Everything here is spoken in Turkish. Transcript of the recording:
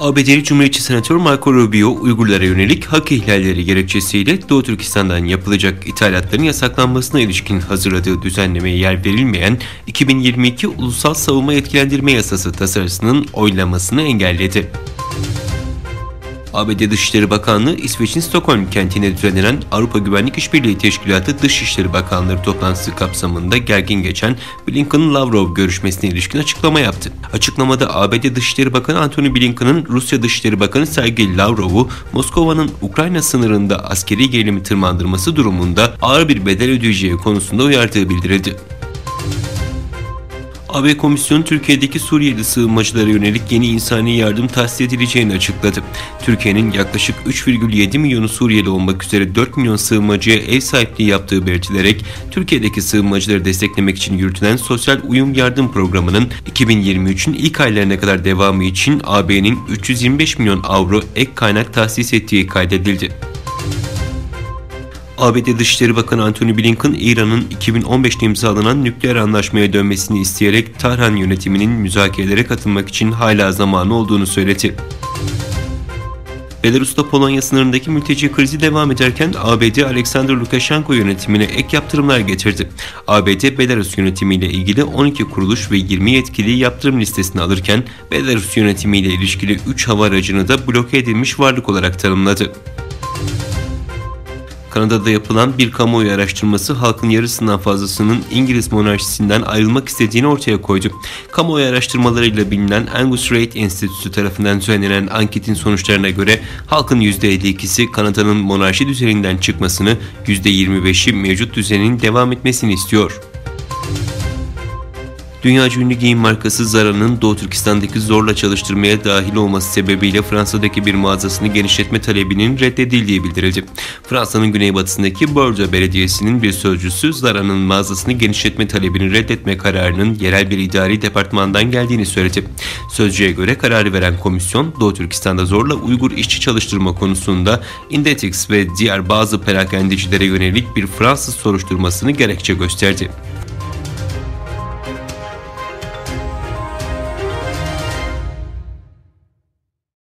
ABD'li Cumhuriyetçi Senatör Marco Rubio, Uygurlara yönelik hak ihlalleri gerekçesiyle Doğu Türkistan'dan yapılacak ithalatların yasaklanmasına ilişkin hazırladığı düzenlemeye yer verilmeyen 2022 Ulusal Savunma Yetkilendirme Yasası tasarısının oylamasını engelledi. ABD Dışişleri Bakanlığı, İsveç'in Stockholm kentinde düzenlenen Avrupa Güvenlik İşbirliği Teşkilatı Dışişleri Bakanları toplantısı kapsamında gergin geçen Blinken-Lavrov görüşmesine ilişkin açıklama yaptı. Açıklamada ABD Dışişleri Bakanı Antony Blinken'ın Rusya Dışişleri Bakanı Sergey Lavrov'u Moskova'nın Ukrayna sınırında askeri gerilimi tırmandırması durumunda ağır bir bedel ödeyeceği konusunda uyardığı bildirildi. AB Komisyonu Türkiye'deki Suriyeli sığınmacılara yönelik yeni insani yardım tahsis edileceğini açıkladı. Türkiye'nin yaklaşık 3,7 milyonu Suriyeli olmak üzere 4 milyon sığınmacıya ev sahipliği yaptığı belirtilerek Türkiye'deki sığınmacıları desteklemek için yürütülen Sosyal Uyum Yardım Programı'nın 2023'ün ilk aylarına kadar devamı için AB'nin 325 milyon avro ek kaynak tahsis ettiği kaydedildi. ABD Dışişleri Bakanı Antony Blinken, İran'ın 2015'te imzalanan nükleer anlaşmaya dönmesini isteyerek Tahran yönetiminin müzakerelere katılmak için hala zamanı olduğunu söyledi. Belarus'ta Polonya sınırındaki mülteci krizi devam ederken ABD, Alexander Lukashenko yönetimine ek yaptırımlar getirdi. ABD, Belarus yönetimiyle ilgili 12 kuruluş ve 20 yetkiliyi yaptırım listesine alırken Belarus yönetimiyle ilişkili 3 hava aracını da bloke edilmiş varlık olarak tanımladı. Kanada'da yapılan bir kamuoyu araştırması halkın yarısından fazlasının İngiliz monarşisinden ayrılmak istediğini ortaya koydu. Kamuoyu araştırmalarıyla bilinen Angus Reid Enstitüsü tarafından düzenlenen anketin sonuçlarına göre halkın %52'si Kanada'nın monarşi düzeninden çıkmasını, %25'i mevcut düzenin devam etmesini istiyor. Dünyaca ünlü giyim markası Zara'nın Doğu Türkistan'daki zorla çalıştırmaya dahil olması sebebiyle Fransa'daki bir mağazasını genişletme talebinin reddedildiği bildirildi. Fransa'nın güneybatısındaki Bordeaux Belediyesi'nin bir sözcüsü Zara'nın mağazasını genişletme talebini reddetme kararının yerel bir idari departmandan geldiğini söyledi. Sözcüye göre kararı veren komisyon, Doğu Türkistan'da zorla Uygur işçi çalıştırma konusunda Inditex ve diğer bazı perakendecilere yönelik bir Fransız soruşturmasını gerekçe gösterdi.